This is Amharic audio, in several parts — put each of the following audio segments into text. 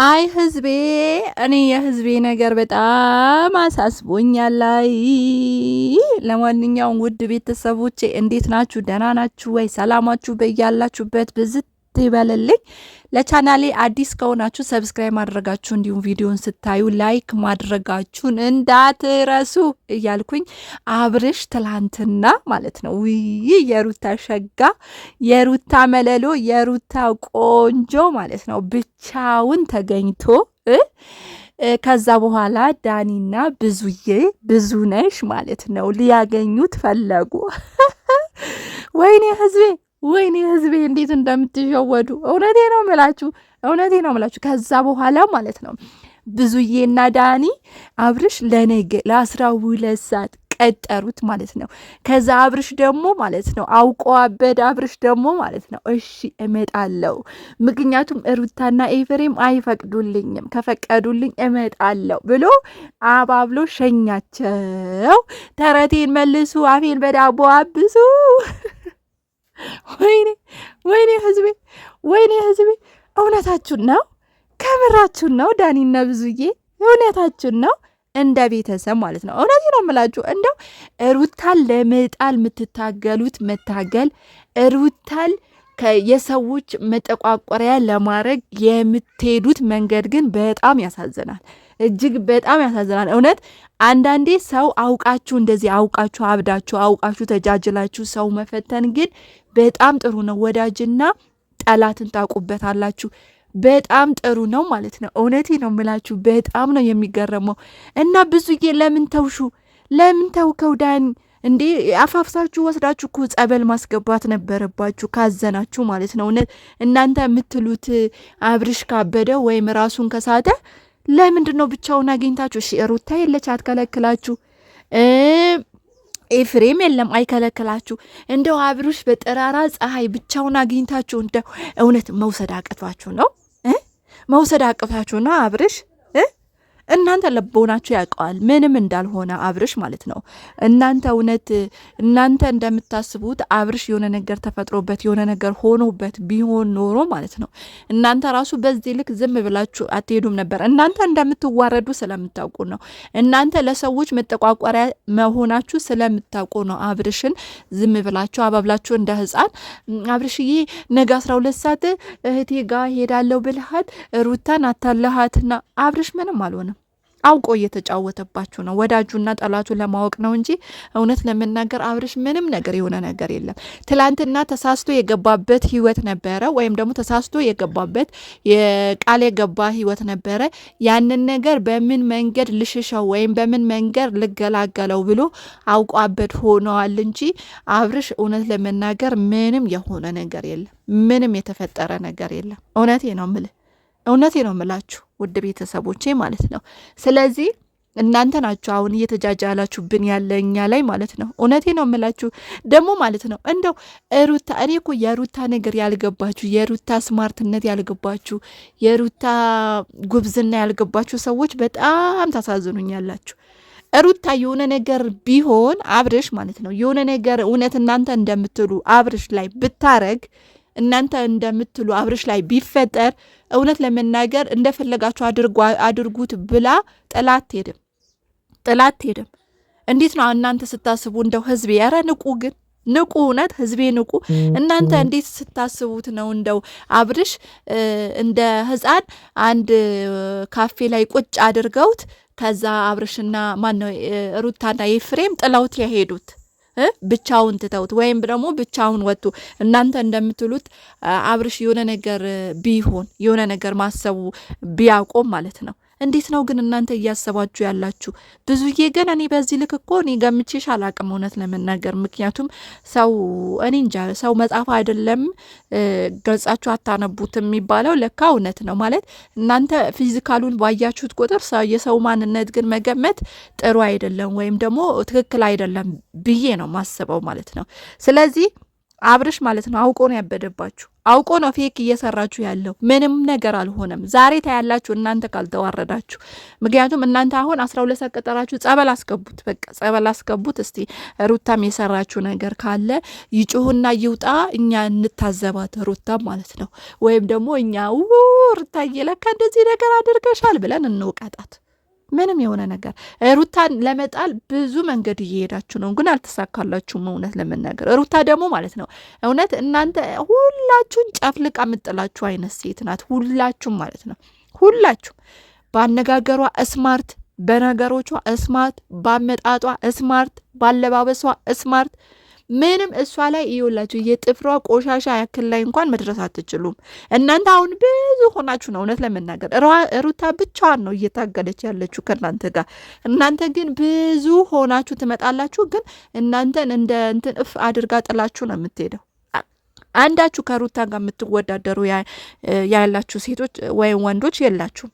አይ ህዝቤ እኔ የህዝቤ ነገር በጣም አሳስቦኛል። ላይ ለማንኛውም ውድ ቤተሰቦቼ እንዴት ናችሁ? ደህና ናችሁ ወይ? ሰላማችሁ በያላችሁበት ብዝት ይበልልኝ። ለቻናሌ አዲስ ከሆናችሁ ሰብስክራይብ ማድረጋችሁ እንዲሁም ቪዲዮን ስታዩ ላይክ ማድረጋችሁን እንዳትረሱ እያልኩኝ አብርሽ ትላንትና ማለት ነው የሩታ ሸጋ የሩታ መለሎ የሩታ ቆንጆ ማለት ነው ብቻውን ተገኝቶ ከዛ በኋላ ዳኒና ብዙነሽ ማለት ነው ሊያገኙት ፈለጉ። ወይኔ ህዝቤ እንዴት እንደምትሸወዱ እውነቴ ነው የምላችሁ። ከዛ በኋላ ማለት ነው ብዙዬና ዳኒ አብርሽ ለነገ ለ12 ሰዓት ቀጠሩት ማለት ነው። ከዛ አብርሽ ደግሞ ማለት ነው አውቆ አበደ። አብርሽ ደግሞ ማለት ነው እሺ እመጣለሁ፣ ምክንያቱም ሩታና ኤፍሬም አይፈቅዱልኝም፣ ከፈቀዱልኝ እመጣለሁ ብሎ አባብሎ ሸኛቸው። ተረቴን መልሱ፣ አፌን በዳቦ አብሱ። ወይኔ ህዝቤ እውነታችሁን ነው? ከምራችሁን ነው? ዳኒና ብዙዬ እውነታችሁን ነው? እንደ ቤተሰብ ማለት ነው። እውነቴ ነው የምላችሁ። እንደው ሩታል ለመጣል የምትታገሉት መታገል፣ ሩታል የሰዎች መጠቋቆሪያ ለማድረግ የምትሄዱት መንገድ ግን በጣም ያሳዝናል። እጅግ በጣም ያሳዝናል። እውነት አንዳንዴ ሰው አውቃችሁ እንደዚህ አውቃችሁ አብዳችሁ አውቃችሁ ተጃጅላችሁ ሰው መፈተን ግን በጣም ጥሩ ነው። ወዳጅና ጠላትን ታውቁበታላችሁ። በጣም ጥሩ ነው ማለት ነው። እውነቴ ነው የምላችሁ። በጣም ነው የሚገረመው። እና ብዙዬ ለምን ተውሹ? ለምን ተውከው ዳኒ? እንዴ አፋፍሳችሁ ወስዳችሁ እኮ ጸበል ማስገባት ነበረባችሁ፣ ካዘናችሁ ማለት ነው። እውነት እናንተ የምትሉት አብርሽ ካበደ ወይም ራሱን ከሳተ ለምንድን ነው ብቻውን አግኝታችሁ? እሺ ሩታ የለች አትከለክላችሁ፣ ኤፍሬም የለም አይከለክላችሁ። እንደው አብርሽ በጠራራ ፀሐይ ብቻውን አግኝታችሁ እንደው እውነት መውሰድ አቅቷችሁ ነው? መውሰድ አቅቷችሁ ነው አብርሽ? እናንተ ልቦናችሁ ያውቀዋል ምንም እንዳልሆነ አብርሽ ማለት ነው። እናንተ እንደምታስቡት አብርሽ የሆነ ነገር ተፈጥሮበት የሆነ ነገር ሆኖበት ቢሆን ኖሮ ማለት ነው እናንተ ራሱ በዚህ ልክ ዝም ብላችሁ አትሄዱም ነበር። እናንተ እንደምትዋረዱ ስለምታውቁ ነው። እናንተ ለሰዎች መጠቋቋሪያ መሆናችሁ ስለምታውቁ ነው አብርሽን ዝም ብላችሁ አባብላችሁ እንደ ሕፃን አብርሽዬ ነገ 12 ሰዓት እህቴ ጋር ሄዳለሁ ብልሃት ሩታን አታለሃትና አብርሽ ምንም አልሆነም። አውቆ እየተጫወተባችሁ ነው። ወዳጁና ጠላቱ ለማወቅ ነው እንጂ እውነት ለመናገር አብርሽ ምንም ነገር የሆነ ነገር የለም። ትላንትና ተሳስቶ የገባበት ህይወት ነበረ፣ ወይም ደግሞ ተሳስቶ የገባበት የቃል የገባ ህይወት ነበረ። ያንን ነገር በምን መንገድ ልሽሸው ወይም በምን መንገድ ልገላገለው ብሎ አውቆ አበድ ሆነዋል እንጂ አብርሽ እውነት ለመናገር ምንም የሆነ ነገር የለም። ምንም የተፈጠረ ነገር የለም። እውነቴ ነው የምላችሁ ውድ ቤተሰቦቼ ማለት ነው። ስለዚህ እናንተ ናችሁ አሁን እየተጃጃላችሁብን ያለ እኛ ላይ ማለት ነው። እውነቴ ነው የምላችሁ ደግሞ ማለት ነው። እንደው ሩታ እኔ እኮ የሩታ ነገር ያልገባችሁ፣ የሩታ ስማርትነት ያልገባችሁ፣ የሩታ ጉብዝና ያልገባችሁ ሰዎች በጣም ታሳዝኑኛላችሁ። ሩታ የሆነ ነገር ቢሆን አብርሽ ማለት ነው የሆነ ነገር እውነት እናንተ እንደምትሉ አብርሽ ላይ ብታረግ እናንተ እንደምትሉ አብርሽ ላይ ቢፈጠር እውነት ለመናገር እንደፈለጋችሁ አድርጉት ብላ ጥላት ሄድም። እንዴት ነው እናንተ ስታስቡ? እንደው ህዝቤ ያረ ንቁ፣ እውነት ህዝቤ ንቁ። እናንተ እንዴት ስታስቡት ነው እንደው አብርሽ እንደ ህፃን አንድ ካፌ ላይ ቁጭ አድርገውት ከዛ አብርሽና ማነው ሩታና ኤፍሬም ጥለውት የሄዱት ብቻውን ትተውት ወይም ደግሞ ብቻውን ወጡ። እናንተ እንደምትሉት አብርሽ የሆነ ነገር ቢሆን የሆነ ነገር ማሰቡ ቢያቆም ማለት ነው። እንዴት ነው ግን እናንተ እያሰባችሁ ያላችሁ? ብዙዬ ግን እኔ በዚህ ልክ እኮ እኔ ገምቼሽ አላቅም እውነት ለመናገር። ምክንያቱም ሰው እኔ እንጃ ሰው መጽሐፍ አይደለም ገልጻችሁ አታነቡትም የሚባለው ለካ እውነት ነው። ማለት እናንተ ፊዚካሉን ባያችሁት ቁጥር የሰው ማንነት ግን መገመት ጥሩ አይደለም ወይም ደግሞ ትክክል አይደለም ብዬ ነው ማስበው ማለት ነው። ስለዚህ አብርሽ ማለት ነው አውቆ ነው ያበደባችሁ። አውቆ ነው ፌክ እየሰራችሁ ያለው። ምንም ነገር አልሆነም። ዛሬ ታያላችሁ እናንተ ካልተዋረዳችሁ። ምክንያቱም እናንተ አሁን 12 ሰዓት ቀጠራችሁ። ጸበል አስገቡት፣ በቃ ጸበል አስገቡት። እስቲ ሩታም የሰራችሁ ነገር ካለ ይጩሁና ይውጣ፣ እኛ እንታዘባት ሩታም ማለት ነው። ወይም ደግሞ እኛ ሩታዬ ለካ እንደዚህ ነገር አድርገሻል ብለን እንውቀጣት። ምንም የሆነ ነገር ሩታን ለመጣል ብዙ መንገድ እየሄዳችሁ ነው፣ ግን አልተሳካላችሁም። እውነት ለመናገር ሩታ ደግሞ ማለት ነው እውነት እናንተ ሁላችሁን ጨፍልቃ የምጥላችሁ አይነት ሴት ናት። ሁላችሁም ማለት ነው ሁላችሁም። በአነጋገሯ ስማርት፣ በነገሮቿ ስማርት፣ ባመጣጧ ስማርት፣ ባለባበሷ ስማርት። ምንም እሷ ላይ ይውላችሁ የጥፍሯ ቆሻሻ ያክል ላይ እንኳን መድረስ አትችሉም እናንተ። አሁን ብዙ ሆናችሁ ነው እውነት ለመናገር ሩታ ብቻዋን ነው እየታገለች ያለችው ከእናንተ ጋር። እናንተ ግን ብዙ ሆናችሁ ትመጣላችሁ፣ ግን እናንተን እንደ እንትን እፍ አድርጋ ጥላችሁ ነው የምትሄደው። አንዳችሁ ከሩታ ጋር የምትወዳደሩ ያላችሁ ሴቶች ወይም ወንዶች የላችሁም።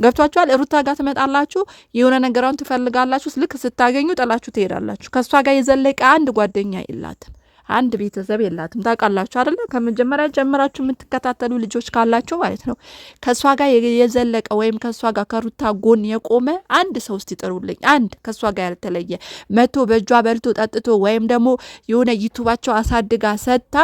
ገብቷችኋል? ሩታ ጋር ትመጣላችሁ፣ የሆነ ነገራውን ትፈልጋላችሁ፣ ልክ ስታገኙ ጥላችሁ ትሄዳላችሁ። ከእሷ ጋር የዘለቀ አንድ ጓደኛ የላትም፣ አንድ ቤተሰብ የላትም። ታውቃላችሁ አይደለ? ከመጀመሪያ ጀምራችሁ የምትከታተሉ ልጆች ካላችሁ ማለት ነው። ከእሷ ጋር የዘለቀ ወይም ከእሷ ጋር ከሩታ ጎን የቆመ አንድ ሰው እስቲ ጥሩልኝ። አንድ ከእሷ ጋር ያልተለየ መቶ በእጇ በልቶ ጠጥቶ ወይም ደግሞ የሆነ ዩቱባቸው አሳድጋ ሰጥታ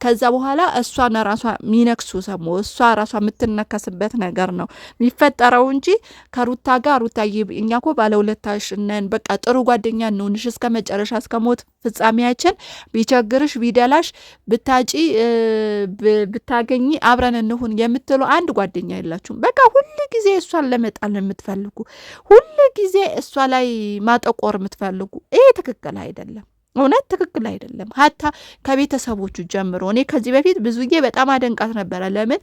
ከዛ በኋላ እሷን ራሷ ሚነክሱ ሰሞ እሷ ራሷ የምትነከስበት ነገር ነው የሚፈጠረው እንጂ ከሩታ ጋር ሩታ እኛ እኮ ባለውለታሽ ነን፣ በቃ ጥሩ ጓደኛ እንሆንሽ እስከ መጨረሻ እስከ ሞት ፍጻሜያችን ቢቸግርሽ ቢደላሽ ብታጪ ብታገኝ አብረን እንሁን የምትሉ አንድ ጓደኛ የላችሁም። በቃ ሁሉ ጊዜ እሷን ለመጣል የምትፈልጉ፣ ሁሉ ጊዜ እሷ ላይ ማጠቆር የምትፈልጉ፣ ይሄ ትክክል አይደለም። እውነት ትክክል አይደለም። ሀታ ከቤተሰቦቹ ጀምሮ እኔ ከዚህ በፊት ብዙዬ በጣም አደንቃት ነበረ። ለምን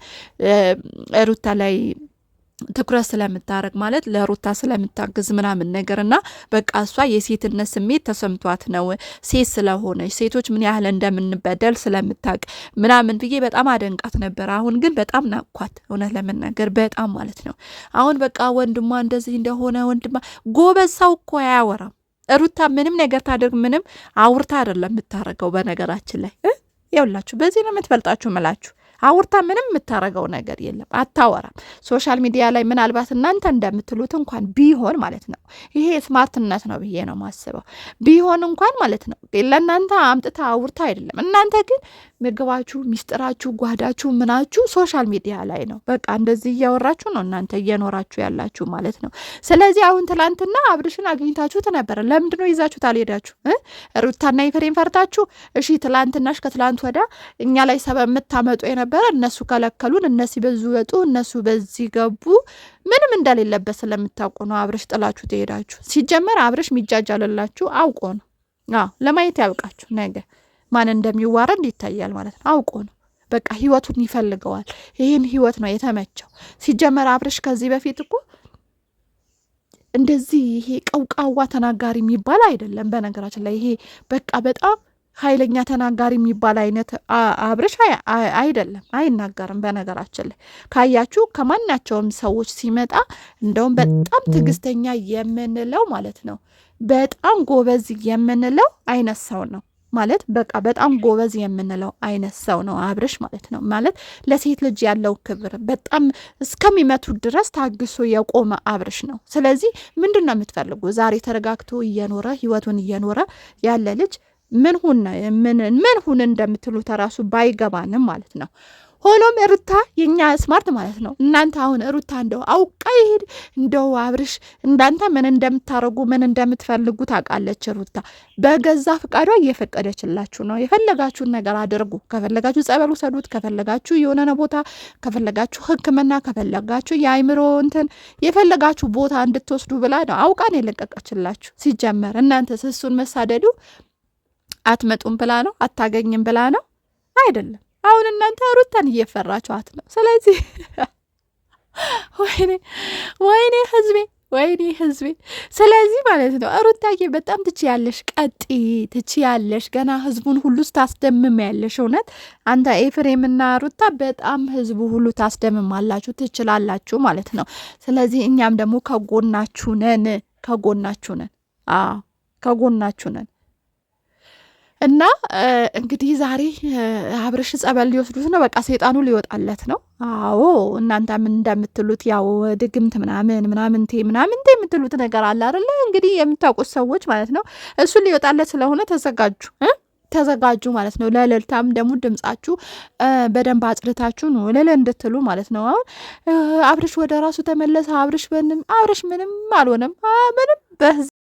ሩታ ላይ ትኩረት ስለምታረግ ማለት ለሩታ ስለምታግዝ ምናምን ነገርና በቃ እሷ የሴትነት ስሜት ተሰምቷት ነው ሴት ስለሆነች ሴቶች ምን ያህል እንደምንበደል ስለምታቅ ምናምን ብዬ በጣም አደንቃት ነበር። አሁን ግን በጣም ናኳት እውነት ለመናገር በጣም ማለት ነው። አሁን በቃ ወንድሟ እንደዚህ እንደሆነ ወንድሟ ጎበዝ ሰው እኮ አያወራም። ሩታ ምንም ነገር ታደርግ ምንም አውርታ አይደለም የምታረገው። በነገራችን ላይ ይኸውላችሁ በዚህ ነው የምትበልጣችሁ ምላችሁ አውርታ ምንም የምታረገው ነገር የለም፣ አታወራም። ሶሻል ሚዲያ ላይ ምናልባት እናንተ እንደምትሉት እንኳን ቢሆን ማለት ነው ይሄ ስማርትነት ነው ብዬ ነው ማስበው። ቢሆን እንኳን ማለት ነው ለእናንተ አምጥታ አውርታ አይደለም። እናንተ ግን ምግባችሁ፣ ሚስጥራችሁ፣ ጓዳችሁ፣ ምናችሁ ሶሻል ሚዲያ ላይ ነው። በቃ እንደዚህ እያወራችሁ ነው እናንተ እየኖራችሁ ያላችሁ ማለት ነው። ስለዚህ አሁን ትላንትና አብርሽን አግኝታችሁት ነበረ። ለምንድን ነው ይዛችሁት አልሄዳችሁ? ሩታና ኤፍሬም ፈርታችሁ? እሺ ትላንትናሽ ከትላንት ወዳ እኛ ላይ ሰበብ የምታመጡ የነበረ እነሱ ከለከሉን፣ እነሱ በዙ ወጡ፣ እነሱ በዚህ ገቡ። ምንም እንደሌለበት ስለምታውቁ ነው አብርሽ ጥላችሁ ትሄዳችሁ። ሲጀመር አብርሽ የሚጃጃልላችሁ አውቆ ነው። ለማየት ያብቃችሁ። ነገ ማን እንደሚዋረድ ይታያል ማለት ነው። አውቆ ነው። በቃ ህይወቱን ይፈልገዋል። ይህን ህይወት ነው የተመቸው። ሲጀመር አብርሽ ከዚህ በፊት እኮ እንደዚህ ይሄ ቀውቃዋ ተናጋሪ የሚባል አይደለም። በነገራችን ላይ ይሄ በቃ በጣም ኃይለኛ ተናጋሪ የሚባል አይነት አብርሽ አይደለም፣ አይናገርም። በነገራችን ላይ ካያችሁ ከማናቸውም ሰዎች ሲመጣ እንደውም በጣም ትዕግስተኛ የምንለው ማለት ነው፣ በጣም ጎበዝ የምንለው አይነት ሰው ነው ማለት በቃ በጣም ጎበዝ የምንለው አይነት ሰው ነው አብርሽ ማለት ነው። ማለት ለሴት ልጅ ያለው ክብር በጣም እስከሚመቱ ድረስ ታግሶ የቆመ አብርሽ ነው። ስለዚህ ምንድን ነው የምትፈልጉ? ዛሬ ተረጋግቶ እየኖረ ህይወቱን እየኖረ ያለ ልጅ ምን ሁን እንደምትሉ ተራሱ ባይገባንም ማለት ነው። ሆኖም ሩታ የኛ ስማርት ማለት ነው። እናንተ አሁን ሩታ እንደው አውቃ ይሄድ እንደው አብርሽ እንዳንተ ምን እንደምታረጉ ምን እንደምትፈልጉ ታውቃለች። ሩታ በገዛ ፍቃዷ እየፈቀደችላችሁ ነው። የፈለጋችሁን ነገር አድርጉ። ከፈለጋችሁ ጸበሉ ሰዱት፣ ከፈለጋችሁ የሆነ ቦታ፣ ከፈለጋችሁ ሕክምና፣ ከፈለጋችሁ የአይምሮ እንትን የፈለጋችሁ ቦታ እንድትወስዱ ብላ ነው አውቃን የለቀቀችላችሁ። ሲጀመር እናንተ እሱን መሳደዱ አትመጡም ብላ ነው? አታገኝም ብላ ነው? አይደለም። አሁን እናንተ ሩታን እየፈራችኋት ነው። ስለዚህ ወይኔ ህዝቤ ስለዚህ ማለት ነው ሩታዬ በጣም ትችያለሽ፣ ትችያለሽ። ገና ህዝቡን ሁሉ ታስደምም ያለሽ። እውነት አንተ ኤፍሬምና ሩታ በጣም ህዝቡ ሁሉ ታስደምማላችሁ፣ ትችላላችሁ ማለት ነው። ስለዚህ እኛም ደግሞ ከጎናችሁ ነን። ከጎናችሁ ነን። እና እንግዲህ ዛሬ አብርሽ ጸበል ሊወስዱት ነው። በቃ ሰይጣኑ ሊወጣለት ነው። አዎ እናንተ ምን እንደምትሉት ያው ድግምት ምናምንቴ የምትሉት ነገር አለ አይደለ? እንግዲህ የምታውቁት ሰዎች ማለት ነው። እሱን ሊወጣለት ስለሆነ ተዘጋጁ ማለት ነው። ለእልልታም ደግሞ ድምጻችሁ በደንብ አጽድታችሁ ነው እልል እንድትሉ ማለት ነው። አሁን አብርሽ ወደ ራሱ ተመለሰ። አብርሽ ምንም አልሆነም ምንም